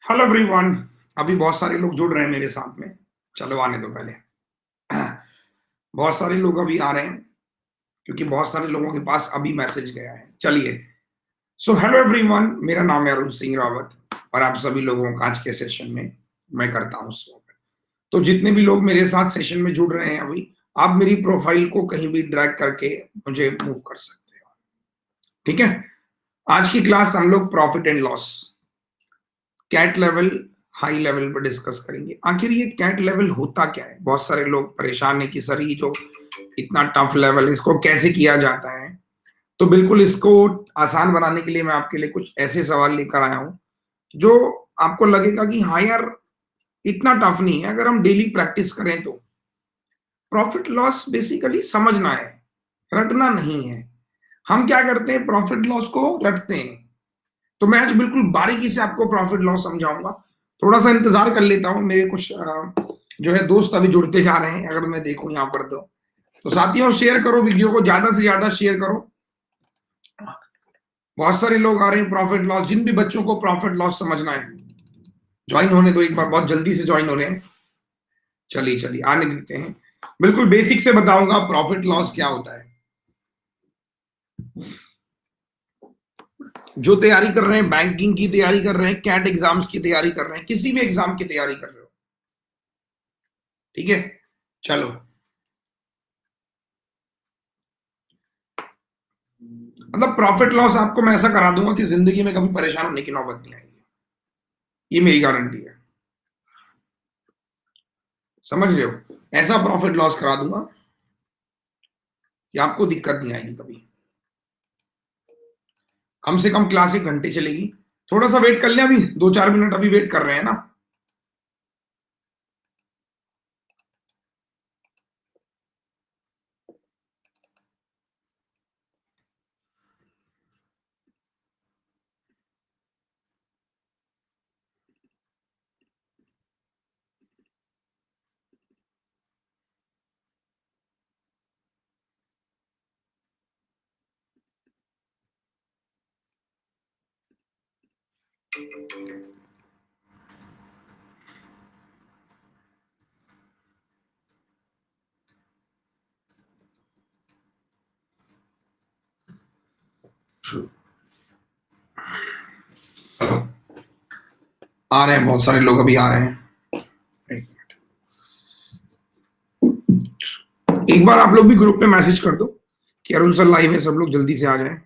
Hello everyone. अभी बहुत सारे लोग जुड़ रहे हैं मेरे साथ में। चलो आने दो पहले। बहुत सारे लोग अभी आ रहे हैं क्योंकि बहुत सारे लोगों के पास अभी मैसेज गया है। चलिए, सो हेलो एवरीवन, मेरा नाम है अरुण सिंह रावत और आप सभी लोगों का आज के सेशन में मैं करता हूँ स्वागत। तो जितने भी लोग मेरे साथ सेशन में जुड़ रहे हैं अभी, आप मेरी प्रोफाइल को कहीं भी ड्रैग करके मुझे मूव कर सकते हो। ठीक है। आज की क्लास हम लोग profit and loss CAT level, high level पर डिस्कस करेंगे। आखिर ये कैट लेवल होता क्या है? बहुत सारे लोग परेशान है कि सर ये जो इतना टफ लेवल इसको कैसे किया जाता है। तो बिल्कुल इसको आसान बनाने के लिए मैं आपके लिए कुछ ऐसे सवाल लेकर आया हूं जो आपको लगेगा कि हाँ यार, इतना टफ नहीं है अगर हम डेली प्रैक्टिस करें तो। प्रॉफिट लॉस बेसिकली समझना है, रटना नहीं है। हम क्या करते हैं, प्रॉफिट लॉस को रटते हैं। तो मैं आज बिल्कुल बारीकी से आपको प्रॉफिट लॉस समझाऊंगा। थोड़ा सा इंतजार कर लेता हूँ, मेरे कुछ जो है दोस्त अभी जुड़ते जा रहे हैं। अगर मैं देखूं यहाँ पर तो साथियों शेयर करो, वीडियो को ज्यादा से ज्यादा शेयर करो। बहुत सारे लोग आ रहे हैं प्रॉफिट लॉस। जिन भी बच्चों को प्रॉफिट लॉस समझना है ज्वाइन होने दो एक बार, बहुत जल्दी से ज्वाइन हो रहे हैं। चलिए चलिए आने देते हैं। बिल्कुल बेसिक से बताऊंगा प्रॉफिट लॉस क्या होता है। जो तैयारी कर रहे हैं, बैंकिंग की तैयारी कर रहे हैं, कैट एग्जाम्स की तैयारी कर रहे हैं, किसी भी एग्जाम की तैयारी कर रहे हो, ठीक है। चलो, मतलब प्रॉफिट लॉस आपको मैं ऐसा करा दूंगा कि जिंदगी में कभी परेशान होने की नौबत नहीं आएगी। ये मेरी गारंटी है। समझ रहे हो? ऐसा प्रॉफिट लॉस करा दूंगा कि आपको दिक्कत नहीं आएगी कभी। कम से कम क्लास 1 घंटे चलेगी। थोड़ा सा वेट कर लें, अभी 2-4 मिनट अभी वेट कर रहे हैं ना। हेलो, आ रहे हैं बहुत सारे लोग अभी आ रहे हैं। एक एक बार आप लोग भी ग्रुप पे मैसेज कर दो कि अरुण सर लाइव है, सब लोग जल्दी से आ जाएं।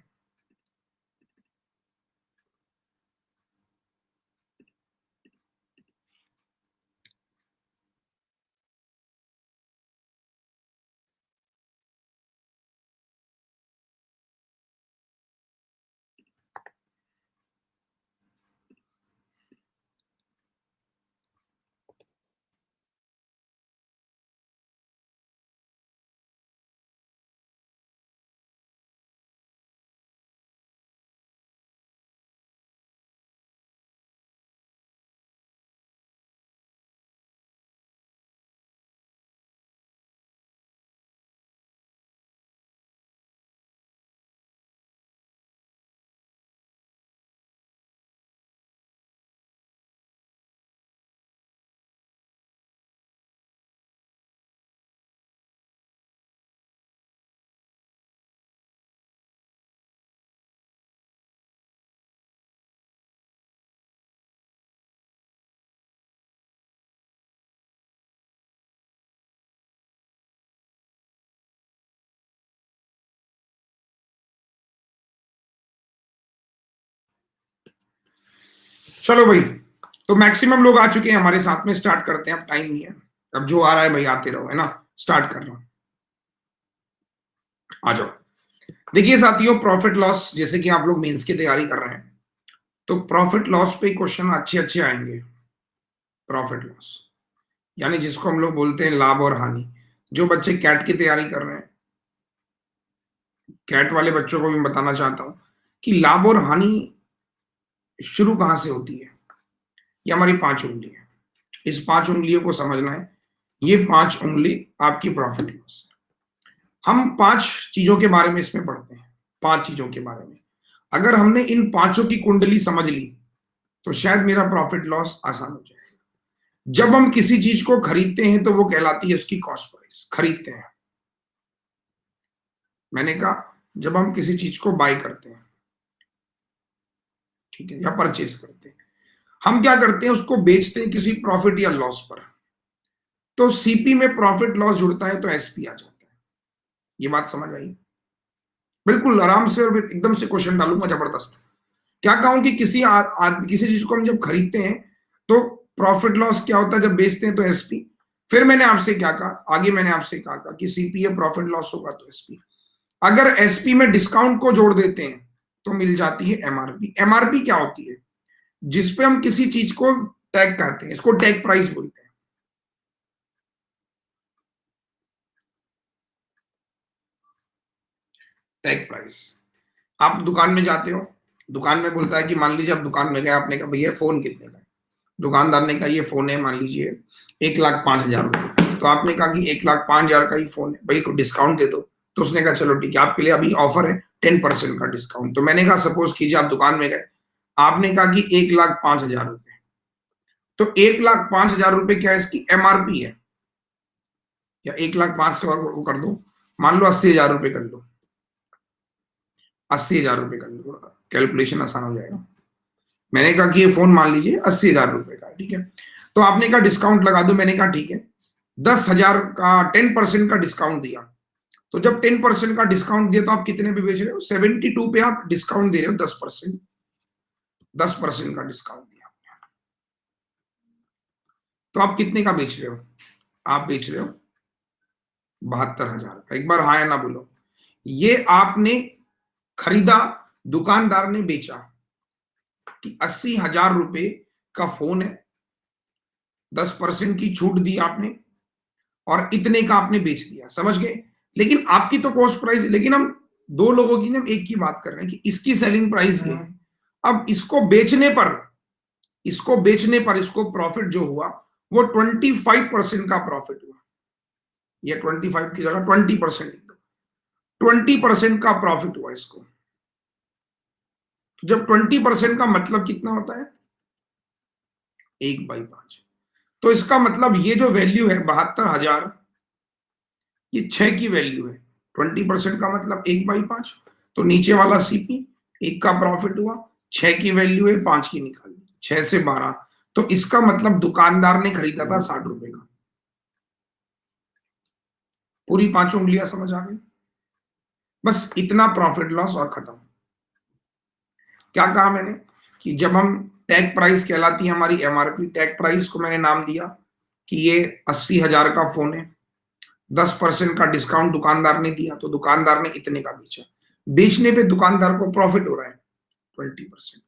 चलो भाई, तो मैक्सिमम लोग आ चुके हैं हमारे साथ में। स्टार्ट करते हैं, अब टाइम नहीं है। अब जो आ रहा है भाई आते रहो, है ना। स्टार्ट कर रहा हूं, आ जाओ। देखिए साथियों, प्रॉफिट लॉस जैसे कि आप लोग मेंस की तैयारी कर रहे हैं तो प्रॉफिट लॉस पे क्वेश्चन अच्छे अच्छे आएंगे। प्रॉफिट लॉस यानी जिसको हम लोग बोलते हैं लाभ और हानि। जो बच्चे कैट की तैयारी कर रहे हैं, कैट वाले बच्चों को भी बताना चाहता हूं कि लाभ और हानि शुरू कहां से होती है। ये हमारी 5 उंगली है। इस 5 उंगलियों को समझना है। ये 5 उंगली आपकी प्रॉफिट लॉस है। हम 5 चीजों के बारे में इसमें पढ़ते हैं। 5 चीजों के बारे में। अगर हमने इन 5 की कुंडली समझ ली तो शायद मेरा प्रॉफिट लॉस आसान हो जाएगा। जब हम किसी चीज को खरीदते हैं तो वो कहलाती है उसकी कॉस्ट प्राइस, खरीदते हैं। मैंने कहा जब हम किसी चीज को बाय करते हैं, ठीक है, या परचेज करते हैं, हम क्या करते हैं, उसको बेचते हैं किसी प्रॉफिट या लॉस पर। तो सीपी में प्रॉफिट लॉस जुड़ता है तो एसपी आ जाता है। ये बात समझ आई? बिल्कुल आराम से और एकदम से क्वेश्चन डालूंगा जबरदस्त। क्या कहूं कि किसी चीज को हम जब खरीदते हैं तो प्रॉफिट लॉस क्या होता है, जब बेचते हैं तो एसपी। फिर मैंने आपसे क्या कहा, आगे मैंने आपसे कहा था कि सीपीए प्रॉफिट लॉस होगा तो एसपी। अगर एसपी में डिस्काउंट को जोड़ देते हैं तो मिल जाती है एमआरपी। एमआरपी क्या होती है? जिसपे हम किसी चीज को टैग करते हैं, इसको टैग प्राइस बोलते हैं। Tag price. आप दुकान में जाते हो, दुकान में बोलता है कि मान लीजिए आप दुकान में गए, आपने कहा भैया फोन कितने का है? दुकानदार ने कहा ये फोन है मान लीजिए 1,05,000 रुपए का। तो आपने कहा कि 1,05,000 का ही फोन है भाई, को डिस्काउंट दे दो। तो उसने कहा चलो ठीक है, आपके लिए अभी ऑफर है 10% का डिस्काउंट। तो मैंने कहा सपोज कीजिए आप दुकान में गए, आपने कहा कि 1,05,000 रुपए। तो 1,05,000 रुपए क्या है, इसकी एमआरपी है। या 1,05,000 से और वो कर दो, मान लो 80,000 रुपए कर लो, 80,000 रुपए कर लो, कैलकुलेशन आसान हो जाएगा। मैंने कहा कि ये फोन मान लीजिए 80,000 रुपए का, ठीक है। तो आपने कहा डिस्काउंट लगा दो, मैंने कहा ठीक है। 10,000 का 10% का डिस्काउंट दिया। तो जब 10% का डिस्काउंट दिया तो आप कितने पे बेच रहे हो? 72 पे आप डिस्काउंट दे रहे हो, 10%। 10% का डिस्काउंट दिया, तो आप कितने का बेच रहे हो? आप बेच रहे हो 72,000 का। एक बार हाँ या ना बोलो। ये आपने खरीदा, दुकानदार ने बेचा कि 80,000 रुपए का फोन है, 10% की छूट दी आपने, और इतने का आपने बेच दिया, समझ गए? लेकिन आपकी तो कॉस्ट प्राइस, लेकिन हम दो लोगों की, हम एक की बात कर रहे हैं कि इसकी सेलिंग प्राइस ये है। अब इसको बेचने पर इसको प्रॉफिट जो हुआ वो 25% का प्रॉफिट हुआ। ये 25 की जगह 20% लिख दो। 20% का प्रॉफिट हुआ इसको। तो जब 20% का मतलब कितना होता है? 1/5। तो इसका मतलब ये जो वैल्यू है 72,000, ये 6 की वैल्यू है। 20% का मतलब 1/5। तो नीचे वाला सीपी, 1 का प्रॉफिट हुआ, 6 की वैल्यू है, 5 की निकाल दी, 6 से 12। तो इसका मतलब दुकानदार ने खरीदा था 60 रुपए का। पूरी पांचों उंगलियां समझ आ गई? बस इतना प्रॉफिट लॉस और खत्म। क्या कहा मैंने कि जब हम टैग प्राइस कहलाती है हमारी एमआरपी, टैग प्राइस को मैंने नाम दिया कि ये 80,000 का फोन है, 10% का डिस्काउंट दुकानदार ने दिया तो दुकानदार ने इतने का बेचा। बेचने पे दुकानदार को प्रॉफिट हो रहा है 20% का।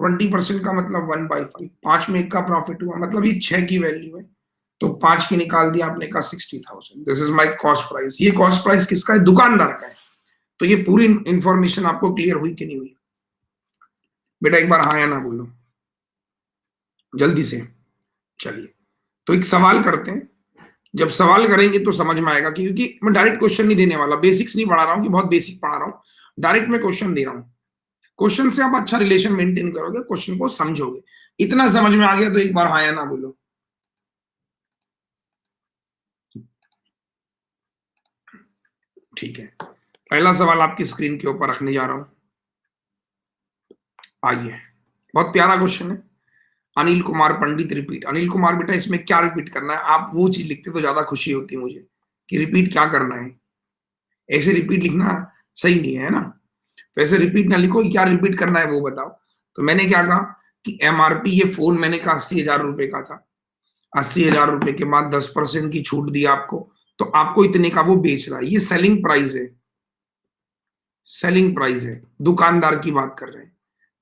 20% का मतलब 1/5, 5 में 1 का प्रॉफिट हुआ, मतलब ये 6 की वैल्यू है। तो 5 की निकाल दिया आपने, कहा 60,000, this is my cost price. ये कॉस्ट प्राइस किसका है? दुकानदार का है। तो ये पूरी इंफॉर्मेशन आपको क्लियर हुई कि नहीं हुई? बेटा एक बार हाँ या ना बोलो जल्दी से। चलिए, तो एक सवाल करते हैं। जब सवाल करेंगे तो समझ में आएगा क्योंकि मैं डायरेक्ट क्वेश्चन नहीं देने वाला, बेसिक्स नहीं पढ़ा रहा हूँ कि बहुत बेसिक पढ़ा रहा हूँ। डायरेक्ट मैं क्वेश्चन दे रहा हूँ। क्वेश्चन से आप अच्छा रिलेशन मेंटेन करोगे, क्वेश्चन को समझोगे। इतना समझ में आ गया तो एक बार हाँ या ना बोलो। ठीक है, पहला सवाल आपकी स्क्रीन के ऊपर रखने जा रहा हूं। आइए, बहुत प्यारा क्वेश्चन है। अनिल कुमार पंडित रिपीट। अनिल कुमार बेटा इसमें क्या रिपीट करना है? आप वो चीज लिखते तो ज्यादा खुशी होती मुझे कि रिपीट क्या करना है। ऐसे रिपीट लिखना सही नहीं है ना। तो ऐसे रिपीट ना लिखो, क्या रिपीट करना है वो बताओ। तो मैंने क्या कहा कि एमआरपी, ये फोन मैंने कहा 80,000 रुपए का था। 80,000 रुपए के बाद 10% की छूट दी आपको, तो आपको इतने का वो बेच रहा है। ये सेलिंग प्राइस है, सेलिंग प्राइस है, दुकानदार की बात कर रहे हैं।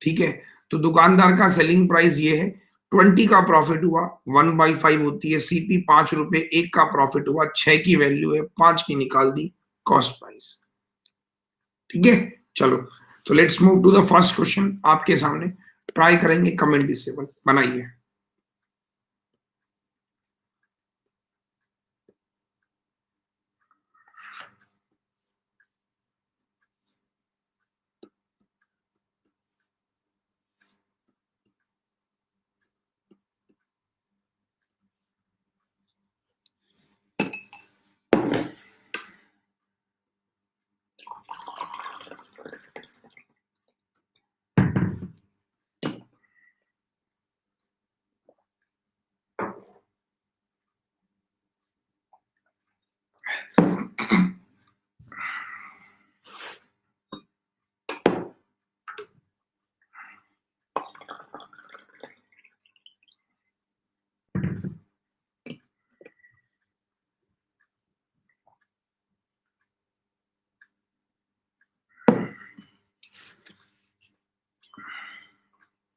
ठीक है, तो दुकानदार का सेलिंग प्राइस ये है। 20 का प्रॉफिट हुआ, 1/5 होती है सीपी, 5 रुपए, 1 का प्रॉफिट हुआ, 6 की वैल्यू है, 5 की निकाल दी कॉस्ट प्राइस। ठीक है, चलो, तो let's move to the first question आपके सामने। ट्राई करेंगे कमेंट डिसेबल बनाइए।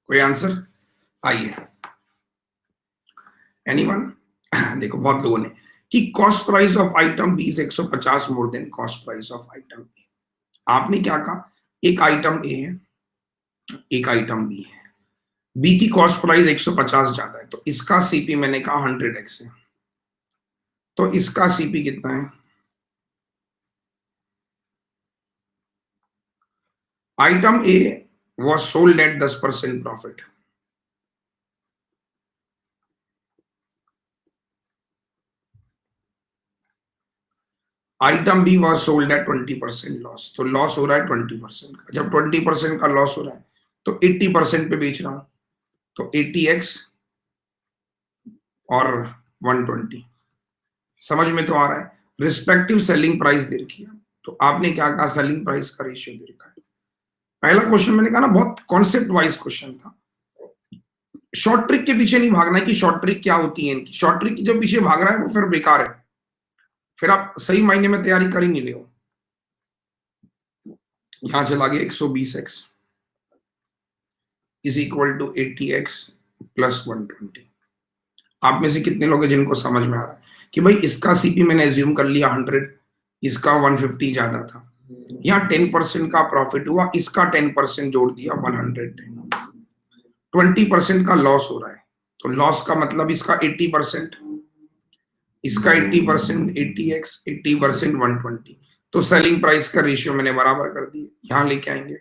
कोई आंसर? आइए, एनीवन? देखो बहुत लोगों ने कि cost price of item B is 150 more than cost price of item A. आपने क्या कहा, एक आइटम ए है, एक आइटम बी है, बी की कॉस्ट प्राइस 150 ज्यादा है, तो इसका सीपी मैंने कहा 100x है, तो इसका सीपी कितना है? Item A was sold at 10% profit, item B was sold at 20% loss, तो लॉस हो रहा है 20% का। जब 20% का लॉस हो रहा है तो 80% पे बेच रहा हूं, तो 80x और 120, समझ में तो आ रहा है? रिस्पेक्टिव सेलिंग प्राइस दे रखी है, तो आपने क्या कहा, सेलिंग प्राइस का रेशियो दे रखा है। पहला क्वेश्चन मैंने कहा ना बहुत कॉन्सेप्ट वाइज क्वेश्चन था, शॉर्ट ट्रिक के पीछे नहीं भागना है कि शॉर्ट ट्रिक क्या होती है इनकी, शॉर्ट ट्रिक की जो पीछे भाग रहा है वो फिर बेकार है, फिर आप सही मायने में तैयारी कर ही नहीं रहे हो। यहां चला गया 120x is equal to 80x plus 120। आप में से कितने लोग हैं जिनको समझ में आ रहा है कि भाई इसका सीपी मैंने एज्यूम कर लिया 100, इसका 150 ज्यादा था, यहाँ 10% का प्रॉफिट हुआ, इसका 10% जोड़ दिया 110, 20% का लॉस हो रहा है, तो लॉस का मतलब इसका 80%, इसका 80%, 80x, 80%, 120, तो सेलिंग प्राइस का रेशियो मैंने बराबर कर दिया, यहां लेके आएंगे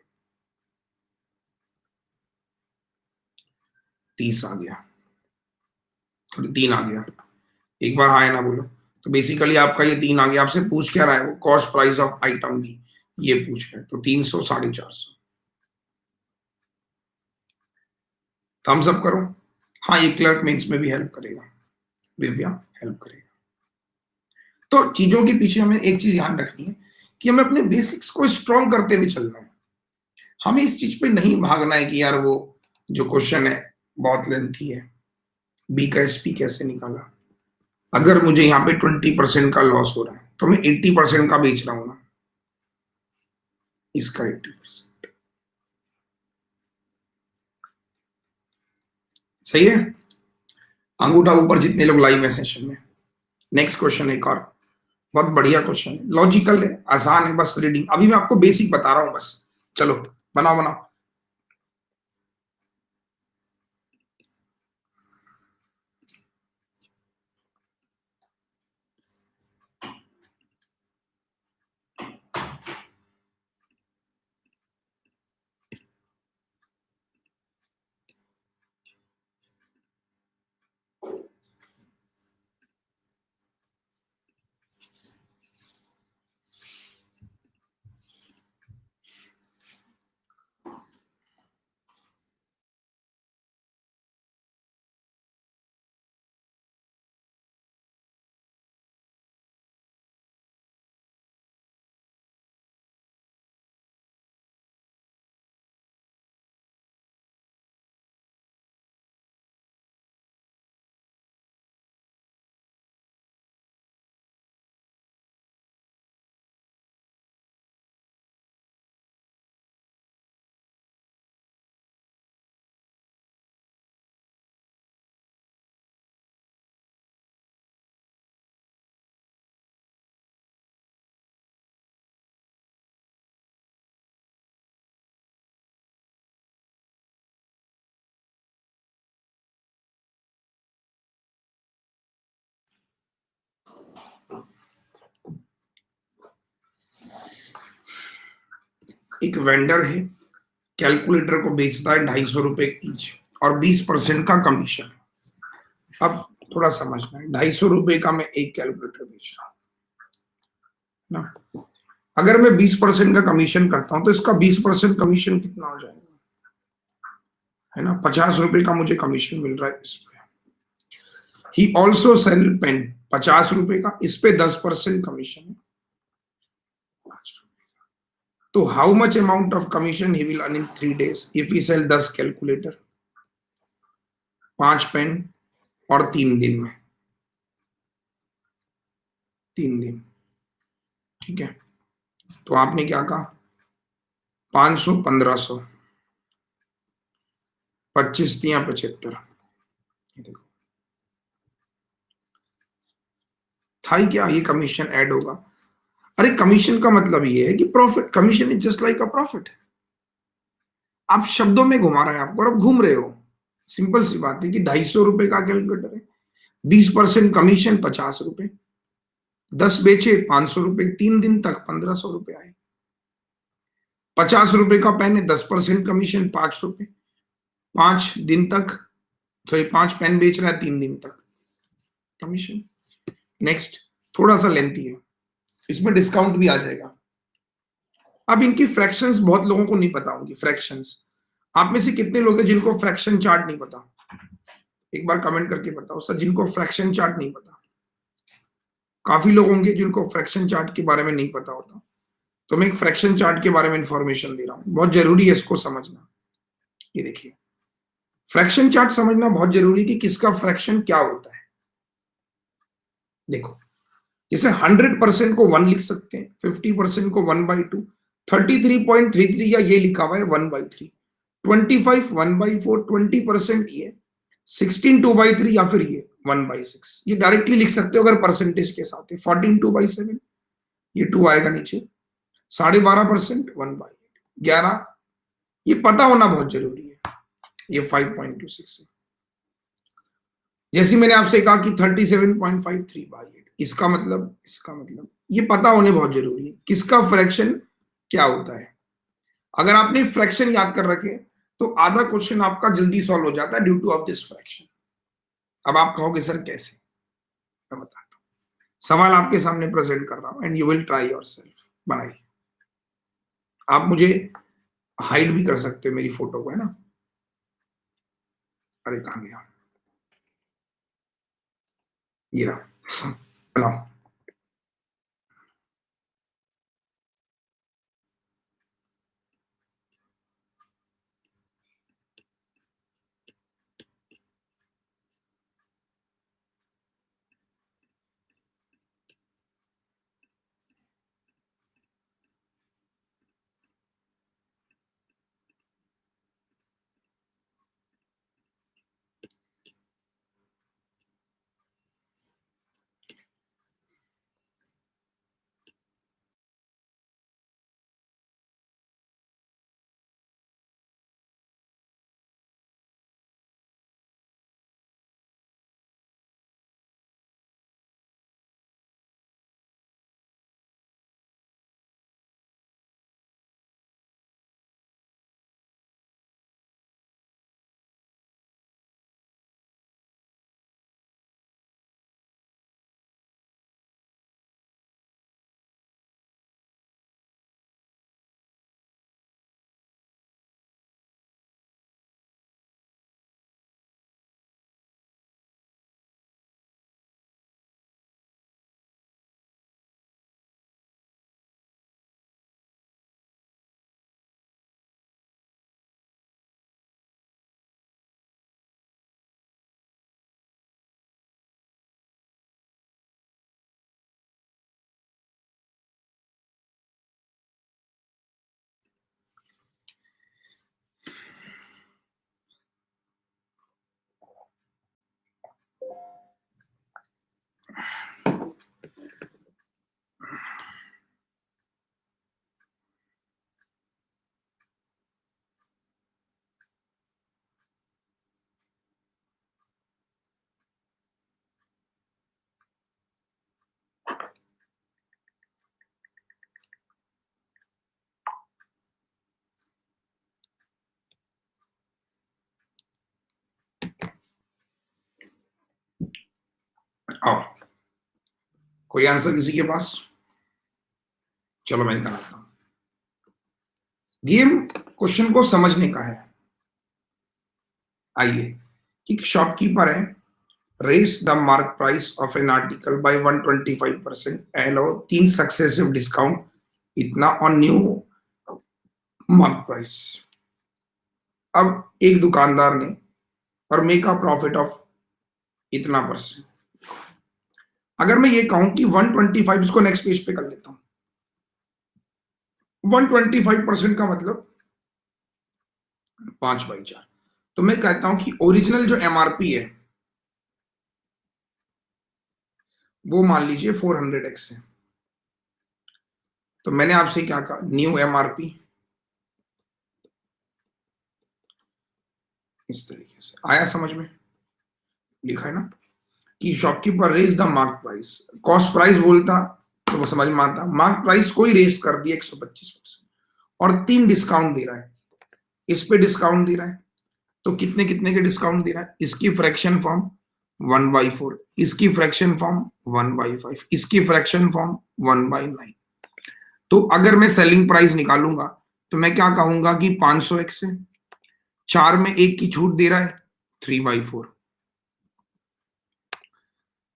30 आ गया, थोड़ी 3 आ गया, एक बार हाँ है ना बोलो। तो बेसिकली आपका ये 3 आ गया, आपसे पूछ क्या रहा है वो, कॉस्ट प्राइस ऑफ आइटम दी, ये पूछ रहे हैं, तो 300, 450। थम्स अप करो। हाँ, ये क्लर्क मेंस में भी हेल्प करेगा, दिव्या हेल्प करेगा। तो चीजों के पीछे हमें एक चीज ध्यान रखनी है कि हमें अपने बेसिक्स को स्ट्रॉन्ग करते हुए चलना है, हमें इस चीज पे नहीं भागना है कि यार वो जो क्वेश्चन है बहुत लेंथी है, बी का एसपी कैसे निकाला, अगर मुझे यहाँ पे 20% का लॉस हो रहा है तो मैं 80% का बेच रहा हूँ ना, इसका 80%, सही है? अंगूठा ऊपर जितने लोग लाइव है सेशन में। नेक्स्ट क्वेश्चन एक और बहुत बढ़िया क्वेश्चन है, लॉजिकल है, आसान है, बस रीडिंग, अभी मैं आपको बेसिक बता रहा हूं बस, चलो बनाओ बनाओ। एक वेंडर है, कैलकुलेटर को बेचता है 250 रुपए ईच और 20% का कमीशन। अब थोड़ा समझना है, 250 रुपए का मैं एक कैलकुलेटर बेच रहा हूँ ना, अगर मैं 20% का कमीशन करता हूं तो इसका 20% कमीशन कितना हो जाएगा, है ना? 50 रुपए का मुझे कमीशन मिल रहा है इस पे। ही ऑल्सो सेल पेन, 50 रुपए का, इस पे 10% कमीशन है, तो how much amount of commission he will earn in 3 days if he sell 10 calculator, 5 pen और 3 दिन में, 3 दिन, ठीक है? तो आपने क्या कहा, 500, 1500, 25 या 75, देखो था ही क्या, ये कमीशन ऐड होगा। अरे कमीशन का मतलब ये है कि profit, commission is just like a profit. आप शब्दों में घुमा रहे हैं आपको और आप घूम रहे हो। सिंपल सी बात है कि 250 रुपए का कैलकुलेटर है, 20% कमीशन 50 रुपए, 10 बेचे 500 रुपए, 3 दिन तक 1500 रुपए आए। 50 रुपए का पेन है, 10% कमीशन 5 रुपए, 5 दिन तक, सॉरी 5 पेन बेच रहा है 3 दिन तक, कमीशन। नेक्स्ट, थोड़ा सा लेंथी है, इसमें डिस्काउंट भी आ जाएगा। अब इनकी फ्रैक्शंस बहुत लोगों को नहीं पता होंगी। फ्रैक्शंस, आप में से कितने लोग हैं जिनको फ्रैक्शन चार्ट नहीं पता? एक बार कमेंट करके बताओ सर, जिनको फ्रैक्शन चार्ट नहीं पता। काफी लोग होंगे जिनको फ्रैक्शन चार्ट के बारे में नहीं पता होता। तो मैं एक फ्रैक्शन चार्ट के बारे में इंफॉर्मेशन दे रहा हूँ, बहुत जरूरी है इसको समझना। ये देखिए, फ्रैक्शन चार्ट समझना बहुत जरूरी है कि किसका फ्रैक्शन क्या होता है। देखो, जैसे 100% को 1 लिख सकते हैं, 50% को 1/2, 33.33 या ये लिखा हुआ है 1/3, 25 1/4, 20% ये, 16 2/3 या फिर ये 1/6। ये डायरेक्टली लिख सकते हो अगर परसेंटेज के साथ है। 14 2/7, ये 2 आएगा नीचे, 12.5% 1/8, 11, ये पता होना बहुत जरूरी है। ये 5.26 है। जैसे मैंने आपसे कहा कि 37.53/8, इसका मतलब ये पता होने बहुत जरूरी है किसका फ्रैक्शन क्या होता है। अगर आपने फ्रैक्शन याद कर रखे तो आधा क्वेश्चन आपका जल्दी सॉल्व हो जाता है due two of this fraction. अब आप कहोगे सर कैसे, मैं बताता हूँ। सवाल आपके सामने प्रेजेंट कर रहा हूं and you will try yourself. बनाइए, आप मुझे हाइड भी कर सकते हो मेरी फोटो को, है ना। अरे कहां गया, ये रहा, बनाओ। आओ, कोई आंसर किसी के पास? चलो मैं कराता हूं। गेम क्वेश्चन को समझने का है। आइए, एक शॉपकीपर है, raise the mark price of an article by 125%, allow 3 successive discount, इतना ऑन न्यू मार्क प्राइस। अब एक दुकानदार ने, और मेक अ प्रॉफिट ऑफ इतना परसेंट। अगर मैं ये कहूं कि 125, इसको नेक्स्ट पेज पे कर लेता हूं। 125% का मतलब 5/4, तो मैं कहता हूं कि ओरिजिनल जो एमआरपी है वो मान लीजिए 400x है। तो मैंने आपसे क्या कहा, न्यू एमआरपी इस तरीके से आया समझ में, लिखा है ना कि shopkeeper raise the mark price, cost price बोलता तो वो समझ में आता, मार्क प्राइस कोई रेज कर दिया 125% और 3 डिस्काउंट दे रहा है, इस पे डिस्काउंट दे रहा है, तो कितने कितने के डिस्काउंट दे रहा है, इसकी फ्रैक्शन फॉर्म 1/4, इसकी फ्रैक्शन फॉर्म 1/5, इसकी फ्रैक्शन फॉर्म 1/9। तो अगर मैं सेलिंग प्राइस निकालूंगा तो मैं क्या कहूंगा कि 500x है, 4 में 1 की छूट दे रहा है 3/4,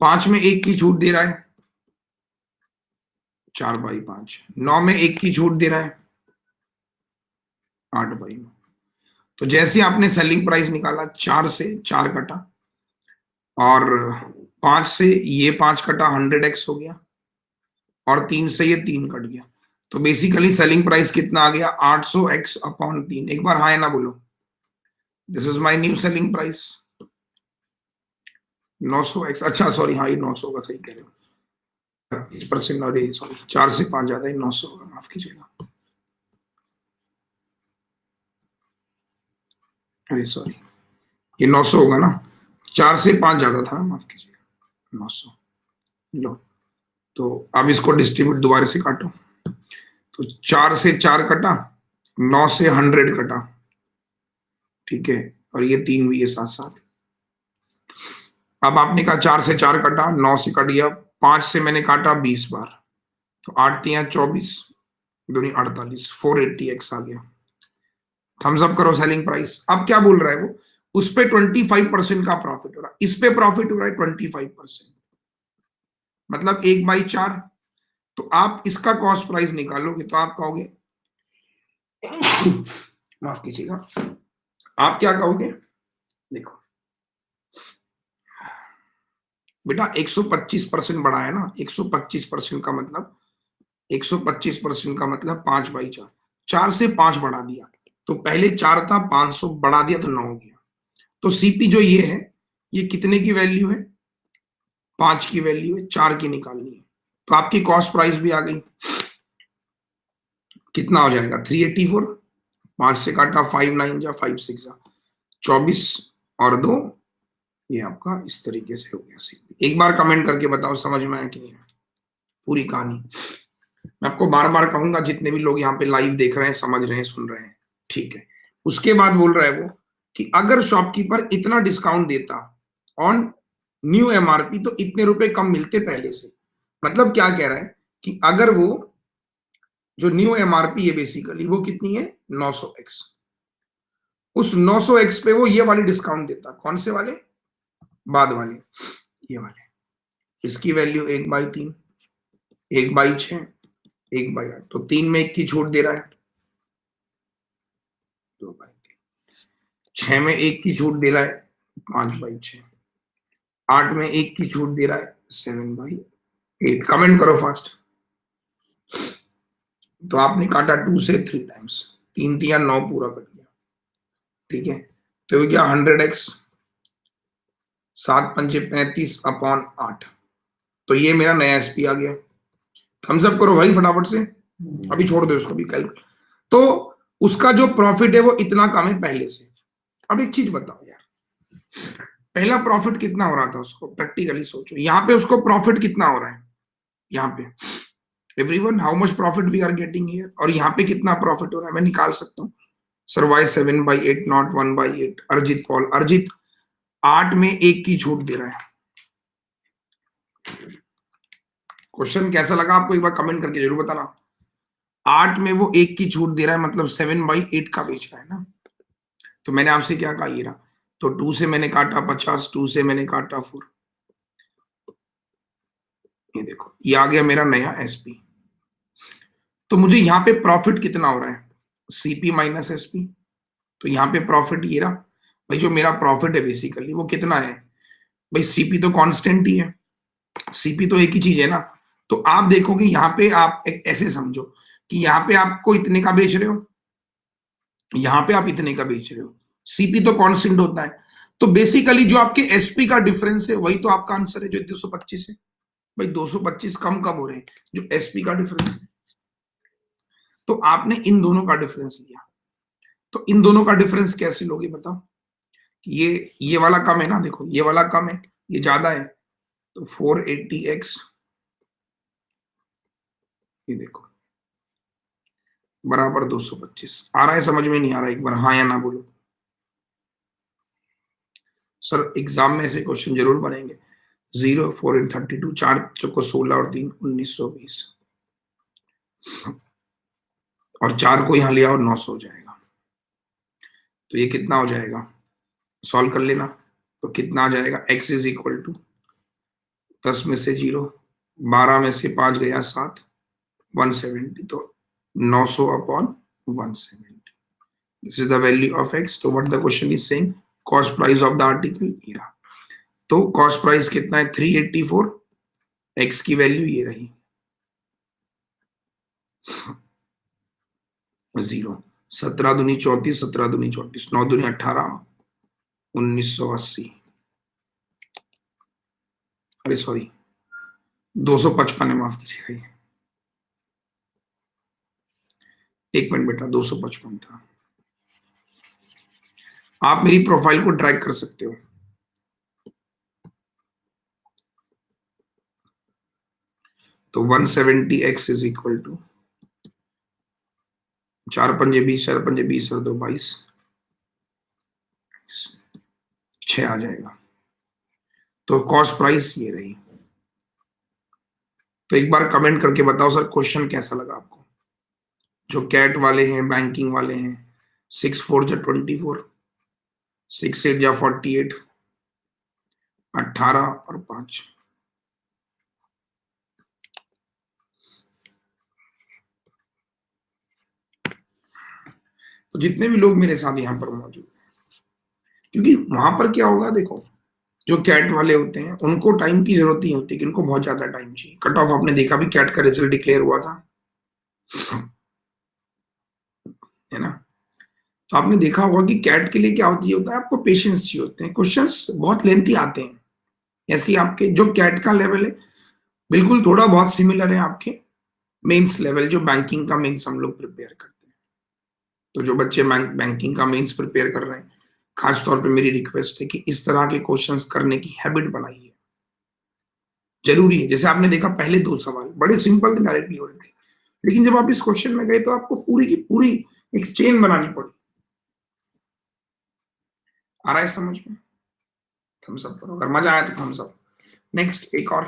5 में 1 की छूट दे रहा है 4/5, 9 में 1 की छूट दे रहा है 8/9। तो जैसे आपने सेलिंग प्राइस निकाला, 4 से 4 कटा और 5 से ये 5 कटा, 100x हो गया, और 3 से ये 3 कट गया। तो बेसिकली सेलिंग प्राइस कितना आ गया, 800x/3। एक बार हाँ ना बोलो, this is my new selling price 900x। अच्छा सॉरी, हाँ ये 900 का, सही कह रहे हो, 20% और ये सॉरी 4 से 5 ज्यादा है, 900 होगा, माफ कीजिएगा, अरे सॉरी ये 900 होगा ना, 4 से 5 ज्यादा था, माफ कीजिएगा, 900। लो तो अब इसको डिस्ट्रीब्यूट दोबारा से काटो, तो 4 से 4 कटा, 9 से 100 कटा, ठीक है, और ये 3 भी है साथ साथ। अब आपने कहा 4 से 4 कटा, 9 से कट गया, 5 से मैंने काटा 20 बार, तो 8 तिया 24, दूनी 48, 480x आ गया। थम्स अप करो सेलिंग प्राइस। अब क्या बोल रहा है वो, उस पे 25% का प्रॉफिट हो रहा है, इस पे प्रॉफिट हो रहा है 25%, मतलब 1/4। तो आप इसका कॉस्ट प्राइस निकालोगे तो आप कहोगे, माफ कीजिएगा, आप क्या कहोगे, देखो बेटा 125% बढ़ा है ना, 125% का मतलब 125% का मतलब 5/4, 4 से 5 बढ़ा दिया, तो पहले 4 था, 500 बढ़ा दिया तो 9 हो गया। तो सीपी जो ये है, ये कितने की वैल्यू है, 5 की वैल्यू है, 4 की निकालनी है, तो आपकी कॉस्ट प्राइस भी आ गई। कितना हो जाएगा, 384, 5 से काटा 5 9 जा 5 6 जा 24 और 2, ये आपका इस तरीके से हो गया सीपी। एक बार कमेंट करके बताओ समझ में आया कि नहीं, पूरी कहानी। मैं आपको बार बार कहूंगा, जितने भी लोग यहाँ पे लाइव देख रहे हैं, समझ रहे हैं, सुन रहे हैं, ठीक है। उसके बाद बोल रहा है वो कि अगर शॉपकीपर इतना डिस्काउंट देता ऑन न्यू एमआरपी तो इतने रुपए कम मिलते पहले से। मतलब क्या कह रहा है कि अगर वो जो न्यू एमआरपी है बेसिकली वो कितनी है, 900x, उस 900x पे वो ये वाली डिस्काउंट देता, कौन से वाले, बाद वाले, ये वाले, इसकी वैल्यू 1/3, 1/6, 1/8, तो 3 में 1 की छूट दे रहा है 2/3, 6 में 1 की छूट दे रहा है 5/6, 8 में 1 की छूट दे रहा है 7/8। कमेंट करो फास्ट। तो आपने काटा 2 से 3 टाइम्स, 3 तिया 9 पूरा कट गया, ठीक है। तो क्या 100x, 7 पंचे 35/8, तो ये मेरा नया एसपी आ गया। थम्स अप करो भाई फटाफट से, अभी छोड़ दो इसको भी कैलकुलेट। तो उसका जो प्रॉफिट है वो इतना कम है पहले से। अब एक चीज बताओ यार, पहला प्रॉफिट कितना हो रहा था उसको, प्रैक्टिकली सोचो, यहाँ पे उसको प्रॉफिट कितना हो रहा है, यहाँ पे everyone how much profit we are getting here, और यहाँ पे कितना प्रॉफिट हो रहा है मैं निकाल सकता हूँ। Sir why 7/8 not 1/8, Arijit Paul, Arijit 8 में 1 की छूट दे रहा है। क्वेश्चन कैसा लगा आपको, एक बार कमेंट करके जरूर बताना। 8 में वो 1 की छूट दे रहा है, मतलब 7/8 का बेच रहा है ना। तो मैंने आपसे क्या कहा, ये रहा, तो 2 से मैंने काटा 50, 2 से मैंने काटा 4, ये देखो ये आ गया मेरा नया एसपी। तो मुझे यहाँ पे प्रॉफिट कितना हो रहा है, सीपी माइनस एसपी, तो यहाँ पे प्रॉफिट ये रहा। भाई जो मेरा प्रॉफिट है बेसिकली वो कितना है, भाई सीपी तो कांस्टेंट ही है, सीपी तो एक ही चीज है ना। तो आप देखोगे यहाँ पे, आप एक ऐसे समझो कि यहाँ पे आपको इतने का बेच रहे हो, यहाँ पे आप इतने का बेच रहे हो, सीपी तो कांस्टेंट होता है। तो बेसिकली जो आपके एसपी का डिफरेंस है वही तो आपका आंसर है, जो 225 है। भाई 225 कम कब हो रहे हैं? जो एसपी का डिफरेंस है। तो आपने इन दोनों का डिफरेंस लिया, तो इन दोनों का डिफरेंस कैसे लोगे बताओ? ये वाला कम है ना, देखो ये वाला कम है, ये ज्यादा है, तो 480x, ये देखो, बराबर 225। आ रहा है समझ में? नहीं आ रहा? एक बार हाँ या ना बोलो। सर एग्जाम में ऐसे क्वेश्चन जरूर बनेंगे। 0 4 8 32, 4 चौको 16 और 3 1920, और 4 को यहाँ लिया और 900 हो जाएगा। तो ये कितना हो जाएगा? सॉल्व कर लेना। तो कितना आ जाएगा? x इज इक्वल टू 10 में से 0, 12 में से 5 गया 7, 170, तो 900 upon 170। This is the value of x। तो what the question is saying, cost price of the article ये रहा। तो कॉस्ट प्राइस कितना है? 384। x की वैल्यू ये रही 0। 17 दूनी 34, 17 दूनी 34, 9 दूनी 18, 1980, अरे सॉरी 255 है, माफ कीजिएगा, ये 1 मिनट बेटा, 255 था। आप मेरी प्रोफाइल को ट्रैक कर सकते हो। तो 170x इज इक्वल टू 4 पंजे 20, 4 पंजे 20 और 2 22, 6 आ जाएगा। तो कॉस्ट प्राइस ये रही। तो एक बार कमेंट करके बताओ सर क्वेश्चन कैसा लगा आपको? जो कैट वाले हैं, बैंकिंग वाले हैं, 6 4 जा 24, 6 8 जा 48, 18 और 5। तो जितने भी लोग मेरे साथ यहाँ पर मौजूद हैं, क्योंकि वहां पर क्या होगा देखो, जो कैट वाले होते हैं उनको टाइम की जरूरत नहीं होती, कि उनको बहुत ज्यादा टाइम चाहिए। कट ऑफ आपने देखा भी, कैट का रिजल्ट डिक्लेयर हुआ था, है ना? तो आपने देखा होगा कि कैट के लिए क्या होता है, आपको पेशेंस चाहिए होते हैं, क्वेश्चंस बहुत लेंथी आते हैं। ऐसे ही आपके जो कैट का लेवल है बिल्कुल थोड़ा बहुत सिमिलर है आपके मेंस लेवल, जो बैंकिंग का मेंस हम लोग प्रिपेयर करते हैं। तो जो बच्चे बैंकिंग का मेंस प्रिपेयर कर रहे हैं, खास तौर पे मेरी रिक्वेस्ट है कि इस तरह के क्वेश्चंस करने की हैबिट बनाइए। जरूरी है। जैसे आपने देखा पहले 2 सवाल बड़े सिंपल थे, डायरेक्टली हो रहे थे, लेकिन जब आप इस क्वेश्चन में गए तो आपको पूरी की पूरी एक चेन बनानी पड़ी। आ रहा है समझ में? थम्स अप करो अगर मजा आया तो, थम्स अप। नेक्स्ट एक और,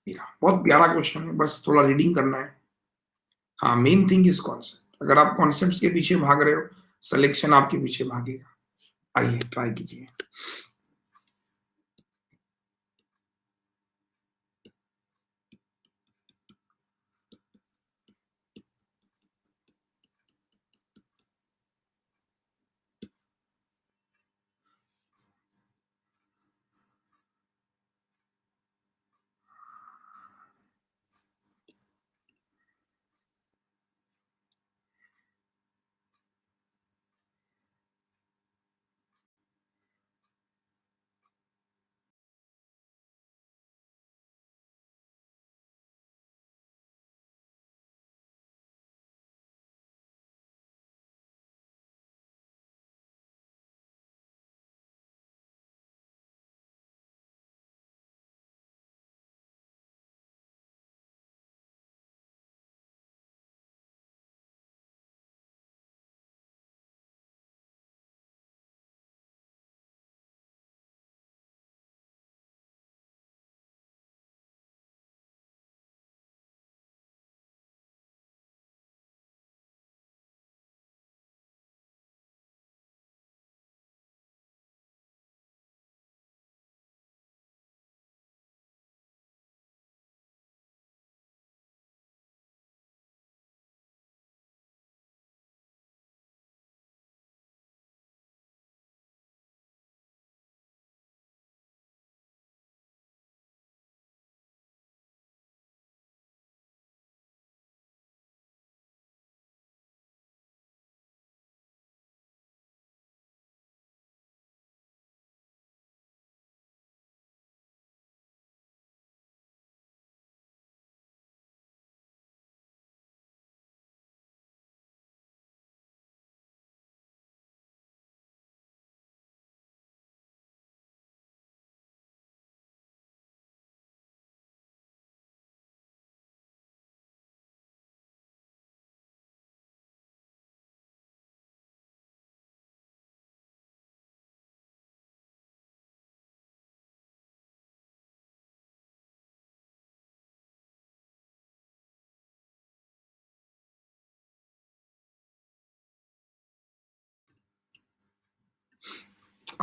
बहुत प्यारा क्वेश्चन है, बस थोड़ा रीडिंग करना है। हाँ, मेन थिंग इज कॉन्सेप्ट। अगर आप कॉन्सेप्ट्स के पीछे भाग रहे हो, सिलेक्शन आपके पीछे भागेगा। आइए ट्राई कीजिए।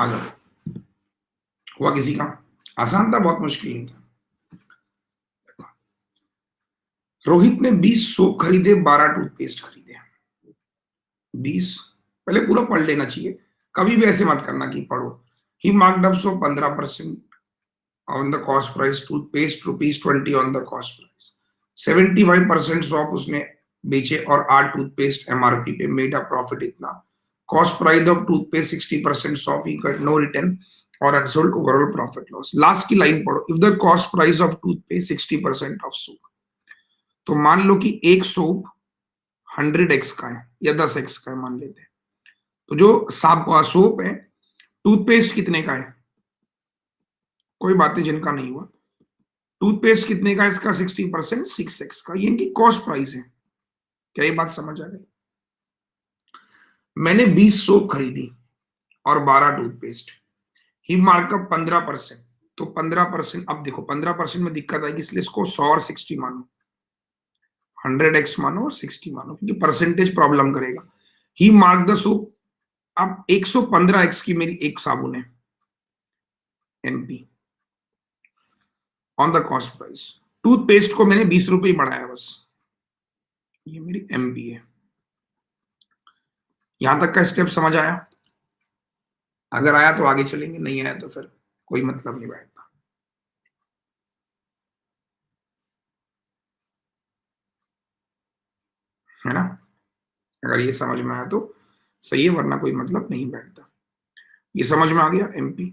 आ जाओ, हुआ किसी का? आसान था, बहुत मुश्किल नहीं था। रोहित ने 20 सोप खरीदे, 12 टूथपेस्ट खरीदे। 20, पहले पूरा पढ़ लेना चाहिए, कभी भी ऐसे मत करना कि पढ़ो। He marked up so 15% on the cost price, toothpaste ₹20 on the cost price. 75% soap उसने बेचे और 8 टूथपेस्ट एमआरपी पे, मेड अ प्रॉफिट इतना। Cost price of toothpaste 60% soap, he got no return और unsold, overall profit loss. Last की line पढ़ो, if the cost price of toothpaste 60% of soap, तो मान लो कि एक सोप 100x का है या 10x का है मान लेते हैं, तो जो सोप है, टूथपेस्ट कितने का है? कोई बातें जिनका नहीं हुआ, टूथपेस्ट कितने का है इसका? 60%, 6x का, ये इनकी कॉस्ट प्राइस है। क्या ये बात समझ आ गई? मैंने 20 सोप खरीदी और 12 टूथपेस्ट, ही मार्कअप 15%, तो 15%, अब देखो 15% में दिक्कत आएगी, इसलिए इसको 100 और 60 मानो, 100x मानो और 60 मानो, क्योंकि परसेंटेज प्रॉब्लम करेगा। ही मार्क द सोप, अब 115x की मेरी एक साबुन है MP on the cost price, toothpaste को मैंने 20 रुपए ही बढ़ाया बस, ये मेरी एमपी है। यहां तक का स्टेप समझ आया? अगर आया तो आगे चलेंगे, नहीं आया तो फिर कोई मतलब नहीं बैठता, है ना? अगर ये समझ में आया तो सही है, वरना कोई मतलब नहीं बैठता। ये समझ में आ गया एमपी।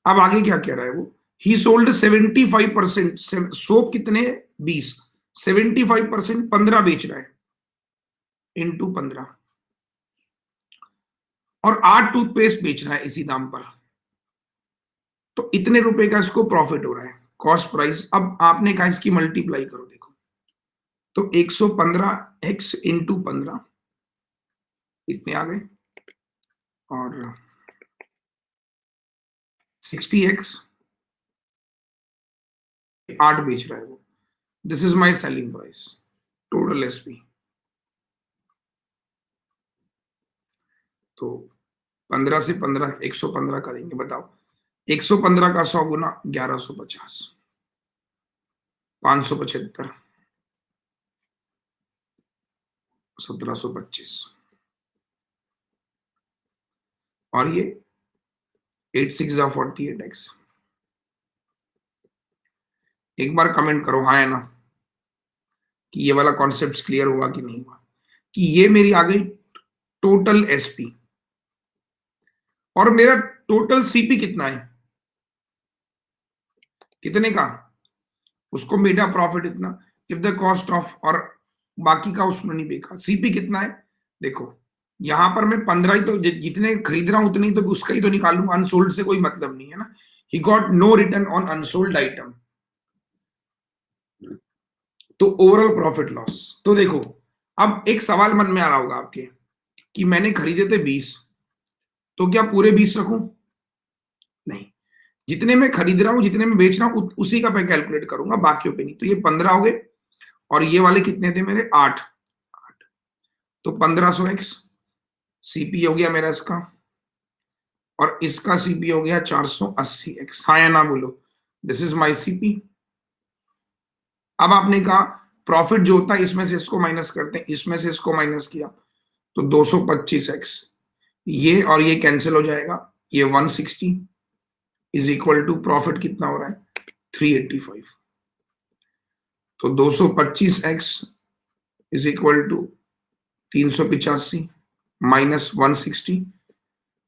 अब आगे क्या कह रहा है वो? ही सोल्ड 75%, सोप कितने? 20, 75%, 15 बेच रहा है, इंटू 15, और 8 टूथपेस्ट बेच रहा है इसी दाम पर, तो इतने रुपए का इसको प्रॉफिट हो रहा है, कॉस्ट प्राइस। अब आपने कहा इसकी मल्टीप्लाई करो, देखो तो 115x इंटू 15 इतने आ गए, और 60x, 8 बेच रहा है वो, this is my selling price, total SP. तो 15 से 15, 115 करेंगे, बताओ 115 का 100 गुना 1150, 575, 1725, और ये 8 6 48x। एक बार कमेंट करो हाँ है ना, कि ये वाला कॉन्सेप्ट क्लियर हुआ कि नहीं हुआ, कि ये मेरी आ गई टोटल एसपी, और मेरा टोटल सीपी कितना है, कितने का? उसको मेडा प्रॉफिट इतना, इफ द कॉस्ट ऑफ, और बाकी का उसमें नहीं देखा, सीपी कितना है। देखो यहां पर मैं 15 ही तो, जितने खरीद रहा हूं उतने ही तो उसका ही तो निकालू, अनसोल्ड से कोई मतलब नहीं है ना। He got no return on unsold item, तो ओवरऑल प्रॉफिट लॉस। तो देखो अब एक सवाल मन में आ रहा होगा आपके, कि मैंने खरीदे थे 20, तो क्या पूरे 20 रखूं? नहीं, जितने में खरीद रहा हूं, जितने में बेच रहा हूं, उसी का मैं कैलकुलेट करूंगा, बाकियों पे नहीं। तो ये 15 हो गए, और ये वाले कितने थे मेरे? 8, तो 1500x सीपी हो गया मेरा इसका, और इसका सीपी हो गया 480x। हाँ या ना बोलो, दिस इज माई सीपी। अब आपने कहा प्रॉफिट जो होता है इसमें से इसको माइनस करते हैं, इसमें से इसको माइनस किया तो 225x, ये और ये कैंसिल हो जाएगा, ये 160 इज इक्वल टू प्रॉफिट कितना हो रहा है? 385। तो 225x is equal to 385 minus 160,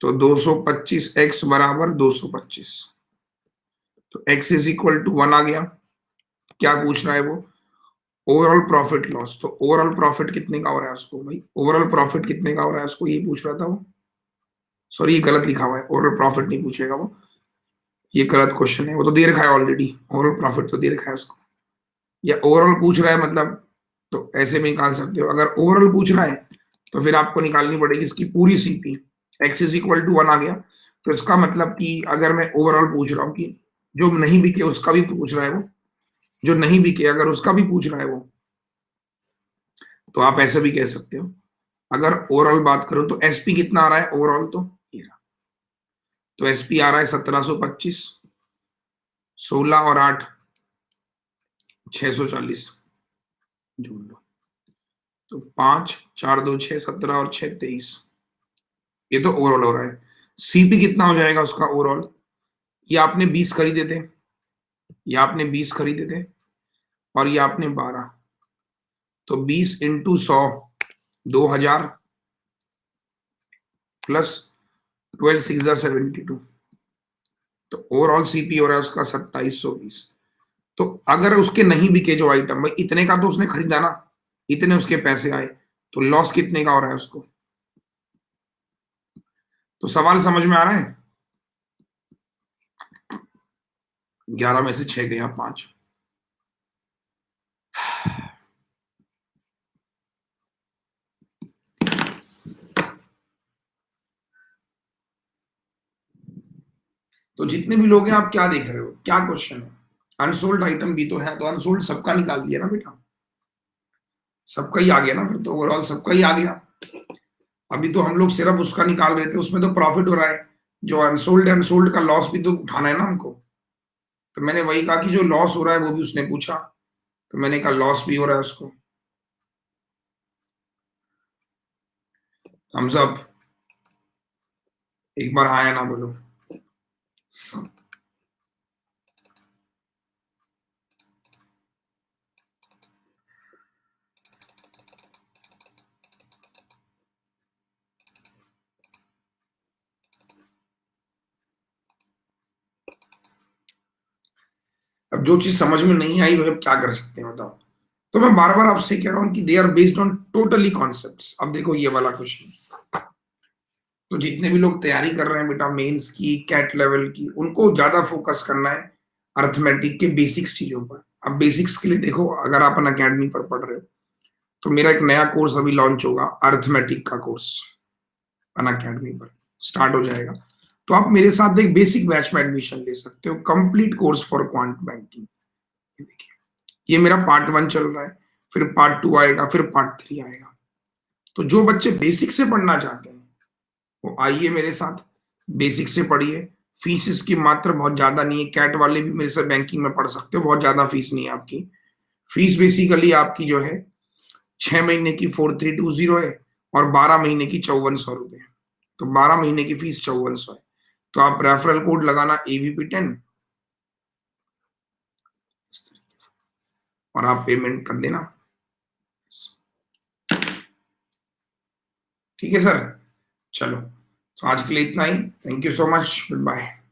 तो 225x बराबर 225, तो x इज इक्वल टू 1 आ गया। क्या पूछ रहा है वो? Overall profit loss. तो ओवरऑल प्रॉफिट कितने का हो रहा है उसको? भाई ओवरऑल प्रॉफिट कितने का हो रहा है उसको, ये पूछ रहा था वो। सॉरी, ये गलत लिखा हुआ है, ओवरऑल प्रॉफिट नहीं पूछेगा वो, ये गलत क्वेश्चन है, वो तो दे रखा है ऑलरेडी, ओवरऑल प्रॉफिट तो दे रखा है उसको। या ओवरऑल पूछ रहा है मतलब, तो ऐसे भी निकाल सकते हो। अगर ओवरऑल पूछ रहा है तो फिर आपको निकालनी पड़ेगी इसकी पूरी CP, X is equal to 1 आ गया, तो इसका मतलब कि अगर मैं ओवरऑल पूछ रहा हूँ कि जो नहीं बिके उसका भी पूछ रहा है वो, जो नहीं बिके अगर उसका भी पूछ रहा है वो, तो आप ऐसे भी कह सकते हो। अगर ओवरऑल बात करो तो एसपी कितना आ रहा है ओवरऑल, तो ये रहा। तो एसपी आ रहा है 1725, 16 और 8 640, जोड़ लो। तो 5 4 2 6 17 और 6 23, ये तो ओवरऑल हो रहा है। सीपी कितना हो जाएगा उसका ओवरऑल? ये आपने 20 खरीदे थे, ये आपने 20 खरीदे थे, और ये आपने 12, तो 20 इंटू 100 2000 प्लस 12 6 72, तो ओवरऑल सीपी हो रहा है उसका 2720। तो अगर उसके नहीं बिके जो आइटम, भाई इतने का तो उसने खरीदा ना, इतने उसके पैसे आए, तो लॉस कितने का हो रहा है उसको? तो सवाल समझ में आ रहा है? 11 में से 6 गया 5। तो जितने भी लोग हैं, आप क्या देख रहे हो, क्या क्वेश्चन है? अनसोल्ड आइटम भी तो है, तो अनसोल्ड सबका निकाल दिया ना बेटा, सबका ही आ गया ना, फिर तो ओवरऑल सबका ही आ गया। अभी तो हम लोग सिर्फ उसका निकाल रहे थे, उसमें तो प्रॉफिट हो रहा है। जो अनसोल्ड है, अनसोल्ड का लॉस भी तो उठाना है ना हमको। तो मैंने वही कहा कि जो लॉस हो रहा है वो भी उसने पूछा, तो मैंने कहा लॉस भी हो रहा है उसको। थम्स अप, एक बार हाँ या ना बोलो। अब जो चीज समझ में नहीं आई, वह क्या कर सकते हैं बताओ? तो मैं बार बार आपसे कह रहा हूँ कि they are based on totally concepts. अब देखो ये वाला क्वेश्चन, तो जितने भी लोग तैयारी कर रहे हैं बेटा मेंस की, कैट लेवल की, उनको ज्यादा फोकस करना है अर्थमेटिक के बेसिक्स चीजों पर। अब बेसिक्स के लिए देखो, अगर आप अन अकेडमी पर पढ़ रहे हो, तो मेरा एक नया कोर्स अभी लॉन्च होगा, अर्थमेटिक का कोर्स, अन अकेडमी पर स्टार्ट हो जाएगा। तो आप मेरे साथ एक बेसिक बैच में एडमिशन ले सकते हो, complete course for quant banking. ये देखिए, ये मेरा पार्ट 1 चल रहा है, फिर पार्ट 2 आएगा, फिर पार्ट 3 आएगा। तो जो बच्चे बेसिक से पढ़ना चाहते हैं, वो आइए मेरे साथ, बेसिक से पढ़िए। फीस इसकी मात्र बहुत ज्यादा नहीं है, कैट वाले भी मेरे से बैंकिंग में पढ़ सकते हो, बहुत ज्यादा फीस नहीं है आपकी। फीस बेसिकली आपकी जो है 6 महीने की 4320 है, और 12 महीने की 5400 रुपए। तो 12 महीने की फीस 5400 है। तो आप रेफरल कोड लगाना AVP10, और आप पेमेंट कर देना। ठीक है सर, चलो, तो आज के लिए इतना ही। Thank you so much, good bye.